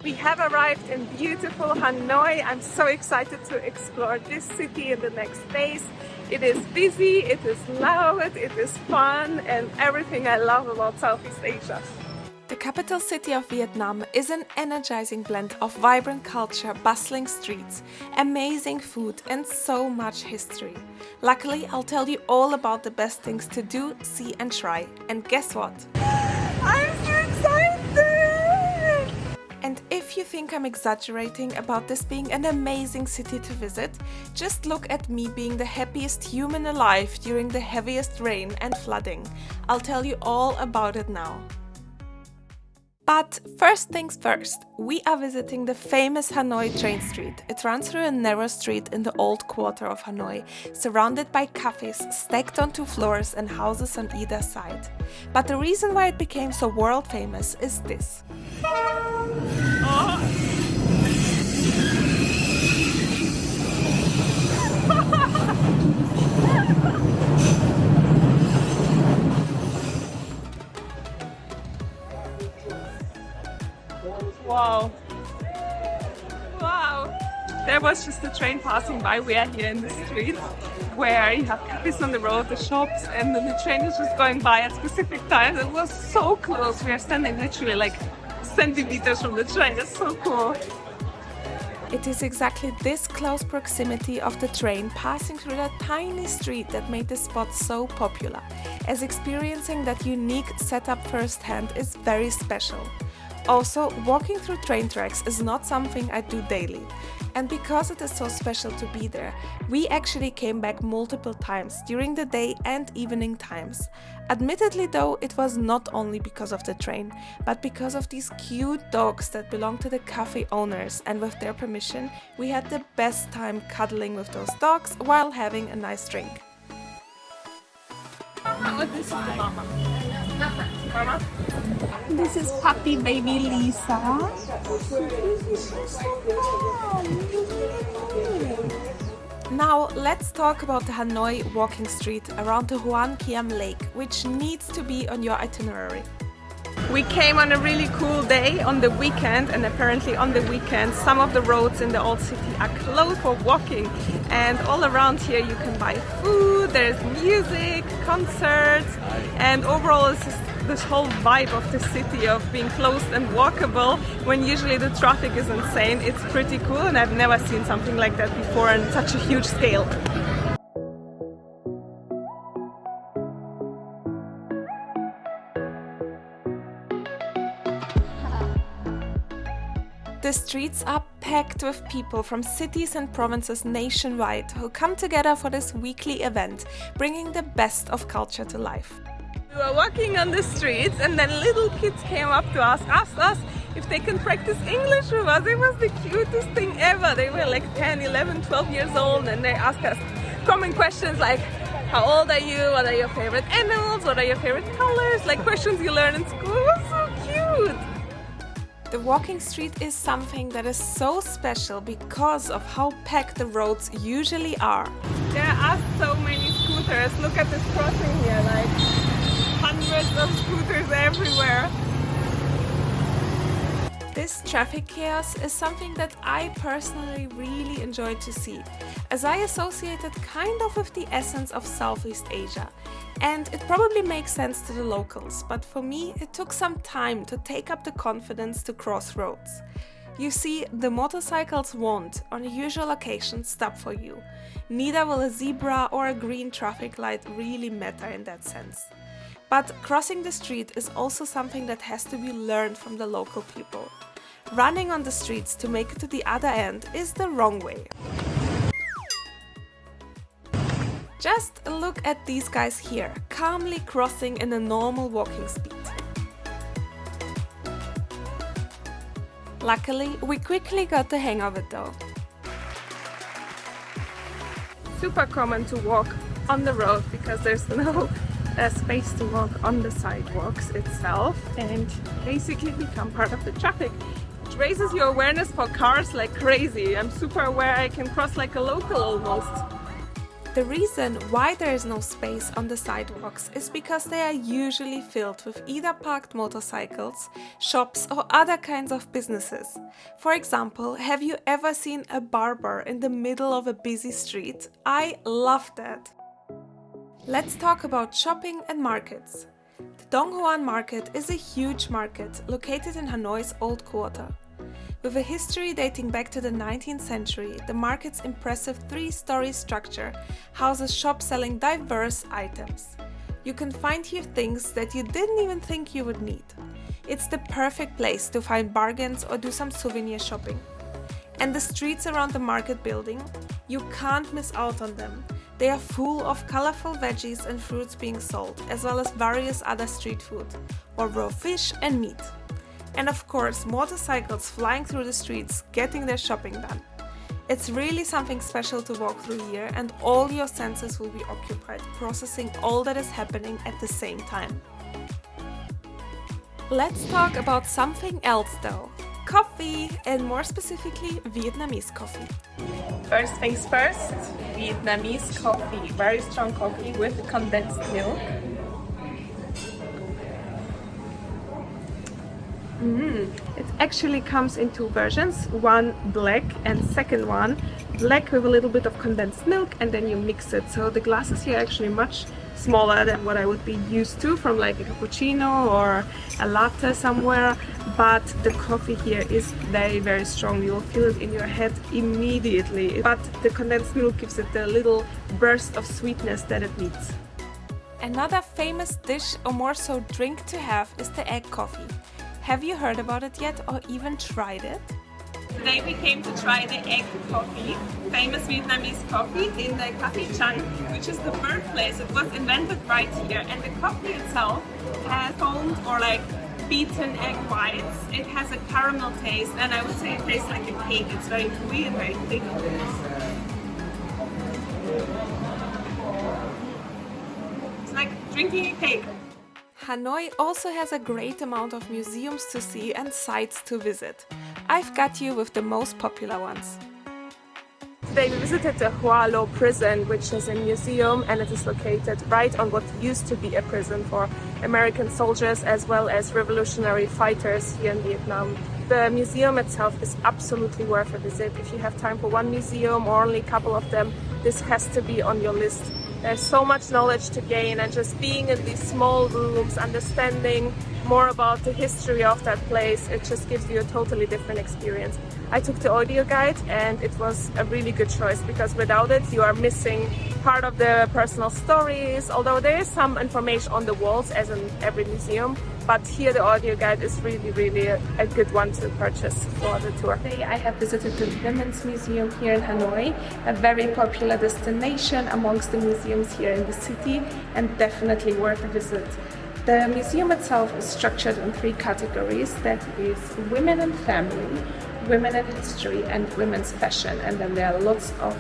We have arrived in beautiful Hanoi. I'm so excited to explore this city in the next days. It is busy, it is loud, it is fun, and everything I love about Southeast Asia. The capital city of Vietnam is an energizing blend of vibrant culture, bustling streets, amazing food, and so much history. Luckily, I'll tell you all about the best things to do, see, and try. And guess what? I'm so excited! And if you think I'm exaggerating about this being an amazing city to visit, just look at me being the happiest human alive during the heaviest rain and flooding. I'll tell you all about it now. But first things first, we are visiting the famous Hanoi train street. It runs through a narrow street in the old quarter of Hanoi, surrounded by cafes stacked on 2 floors and houses on either side. But the reason why it became so world famous is this. Wow! Wow! There was just a train passing by. We are here in the street where you have cafes on the road, the shops, and then the train is just going by at specific times. It was so close. We are standing literally like centimeters from the train. It's so cool. It is exactly this close proximity of the train passing through that tiny street that made this spot so popular, as experiencing that unique setup firsthand is very special. Also, walking through train tracks is not something I do daily. And because it is so special to be there, we actually came back multiple times during the day and evening times. Admittedly though, it was not only because of the train, but because of these cute dogs that belong to the cafe owners, and with their permission, we had the best time cuddling with those dogs while having a nice drink. This is the mama. Mama? This is puppy baby Lisa. Now let's talk about the Hanoi walking street around the Hoan Kiam Lake, which needs to be on your itinerary. We came on a really cool day on the weekend, and apparently on the weekend some of the roads in the old city are closed for walking, and all around here you can buy food, there's music, concerts, and overall it's just this whole vibe of the city of being closed and walkable when usually the traffic is insane. It's pretty cool, and I've never seen something like that before on such a huge scale. The streets are packed with people from cities and provinces nationwide who come together for this weekly event, bringing the best of culture to life. We were walking on the streets, and then little kids came up to us, asked us if they can practice English with us. It was the cutest thing ever. They were like 10, 11, 12 years old, and they asked us common questions like, how old are you? What are your favorite animals? What are your favorite colors? Like questions you learn in school. It was so cute. The walking street is something that is so special because of how packed the roads usually are. There are so many scooters. Look at this crossing here, like hundreds of scooters everywhere. This traffic chaos is something that I personally really enjoy to see, as I associate it kind of with the essence of Southeast Asia. And it probably makes sense to the locals, but for me it took some time to take up the confidence to cross roads. You see, the motorcycles won't, on usual occasions, stop for you. Neither will a zebra or a green traffic light really matter in that sense. But crossing the street is also something that has to be learned from the local people. Running on the streets to make it to the other end is the wrong way. Just look at these guys here, calmly crossing in a normal walking speed. Luckily, we quickly got the hang of it though. Super common to walk on the road because there's no space to walk on the sidewalks itself, and basically become part of the traffic. It raises your awareness for cars like crazy. I'm super aware I can cross like a local almost. The reason why there is no space on the sidewalks is because they are usually filled with either parked motorcycles, shops or other kinds of businesses. For example, have you ever seen a barber in the middle of a busy street? I love that! Let's talk about shopping and markets. The Dong Hoan Market is a huge market located in Hanoi's Old Quarter. With a history dating back to the 19th century, the market's impressive three-story structure houses shops selling diverse items. You can find here things that you didn't even think you would need. It's the perfect place to find bargains or do some souvenir shopping. And the streets around the market building, you can't miss out on them. They are full of colorful veggies and fruits being sold, as well as various other street food, or raw fish and meat. And of course, motorcycles flying through the streets, getting their shopping done. It's really something special to walk through here, and all your senses will be occupied processing all that is happening at the same time. Let's talk about something else though. Coffee, and more specifically Vietnamese coffee. First things first, Vietnamese coffee. Very strong coffee with condensed milk. It actually comes in two versions, one black and second one black with a little bit of condensed milk, and then you mix it. So the glasses here are actually much smaller than what I would be used to from like a cappuccino or a latte somewhere, but the coffee here is very strong. You will feel it in your head immediately, but the condensed milk gives it the little burst of sweetness that it needs. Another famous dish, or more so drink to have, is the egg coffee. Have you heard about it yet or even tried it? Today we came to try the egg coffee, famous Vietnamese coffee in the Cathedral, which is the birthplace. It was invented right here, and the coffee itself has foamed or like beaten egg whites. It has a caramel taste, and I would say it tastes like a cake. It's very gooey and very thick. It's like drinking a cake. Hanoi also has a great amount of museums to see and sites to visit. I've got you with the most popular ones. Today we visited the Hoa Lo Prison, which is a museum, and it is located right on what used to be a prison for American soldiers as well as revolutionary fighters here in Vietnam. The museum itself is absolutely worth a visit. If you have time for one museum or only a couple of them, this has to be on your list. There's so much knowledge to gain, and just being in these small rooms, understanding more about the history of that place, it just gives you a totally different experience. I took the audio guide, and it was a really good choice because without it you are missing part of the personal stories, although there is some information on the walls as in every museum, but here the audio guide is really a good one to purchase for the tour. Today I have visited the Women's Museum here in Hanoi, a very popular destination amongst the museums here in the city, and definitely worth a visit. The museum itself is structured in three categories, that is women and family, women and history, and women's fashion, and then there are lots of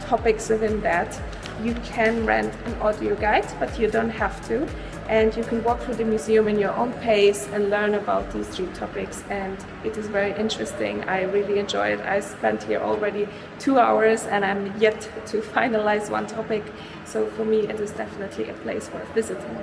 topics within that. You can rent an audio guide, but you don't have to, and you can walk through the museum in your own pace and learn about these three topics, and it is very interesting. I really enjoy it. I spent here already 2 hours and I'm yet to finalize one topic, so for me it is definitely a place worth visiting.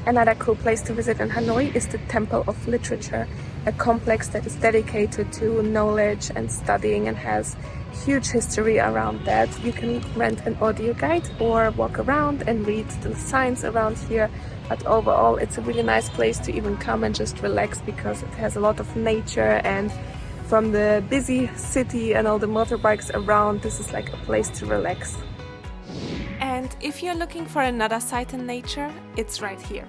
Another cool place to visit in Hanoi is the Temple of Literature, a complex that is dedicated to knowledge and studying and has huge history around that. You can rent an audio guide or walk around and read the signs around here, but overall it's a really nice place to even come and just relax because it has a lot of nature, and from the busy city and all the motorbikes around, this is like a place to relax. And if you're looking for another site in nature, it's right here.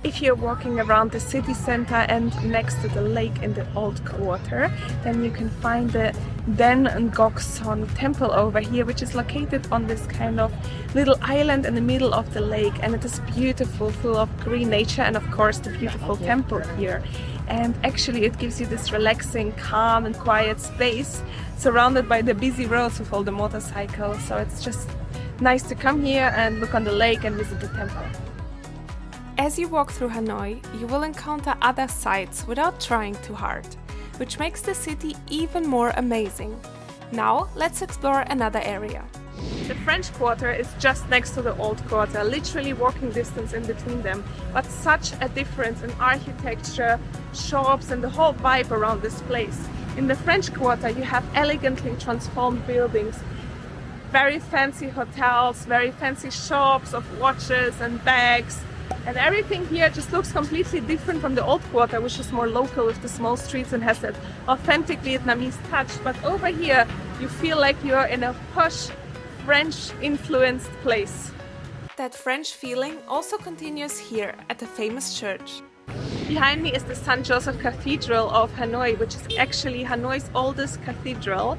If you're walking around the city center and next to the lake in the Old Quarter, then you can find the Ngoc Son Temple over here, which is located on this kind of little island in the middle of the lake, and it is beautiful, full of green nature, and of course the beautiful temple here. And actually it gives you this relaxing, calm and quiet space surrounded by the busy roads with all the motorcycles, so it's just nice to come here and look on the lake and visit the temple. As you walk through Hanoi, you will encounter other sights without trying too hard, which makes the city even more amazing. Now let's explore another area. The French Quarter is just next to the Old Quarter, literally walking distance in between them, but such a difference in architecture, shops and the whole vibe around this place. In the French Quarter you have elegantly transformed buildings, very fancy hotels, very fancy shops of watches and bags, and everything here just looks completely different from the Old Quarter, which is more local with the small streets and has that authentic Vietnamese touch. But over here you feel like you're in a posh French-influenced place. That French feeling also continues here at the famous church. Behind me is the St. Joseph Cathedral of Hanoi, which is actually Hanoi's oldest cathedral,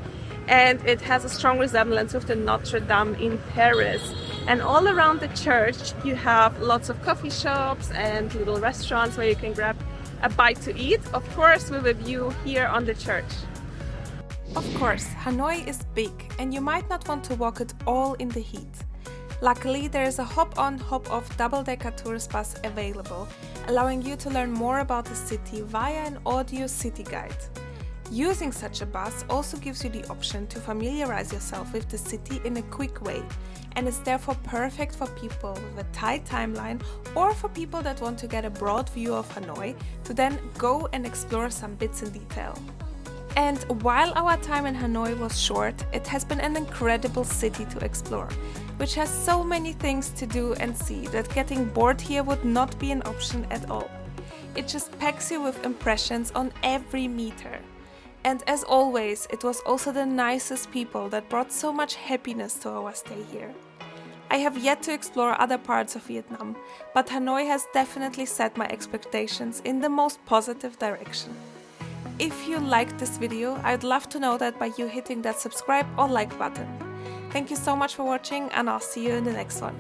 and it has a strong resemblance with the Notre Dame in Paris. And all around the church you have lots of coffee shops and little restaurants where you can grab a bite to eat, of course with a view here on the church. Of course, Hanoi is big and you might not want to walk it all in the heat. Luckily, there is a hop-on, hop-off double-decker tourist bus available, allowing you to learn more about the city via an audio city guide. Using such a bus also gives you the option to familiarize yourself with the city in a quick way, and is therefore perfect for people with a tight timeline or for people that want to get a broad view of Hanoi to then go and explore some bits in detail. And while our time in Hanoi was short, it has been an incredible city to explore, which has so many things to do and see that getting bored here would not be an option at all. It just packs you with impressions on every meter. And as always, it was also the nicest people that brought so much happiness to our stay here. I have yet to explore other parts of Vietnam, but Hanoi has definitely set my expectations in the most positive direction. If you liked this video, I'd love to know that by you hitting that subscribe or like button. Thank you so much for watching, and I'll see you in the next one.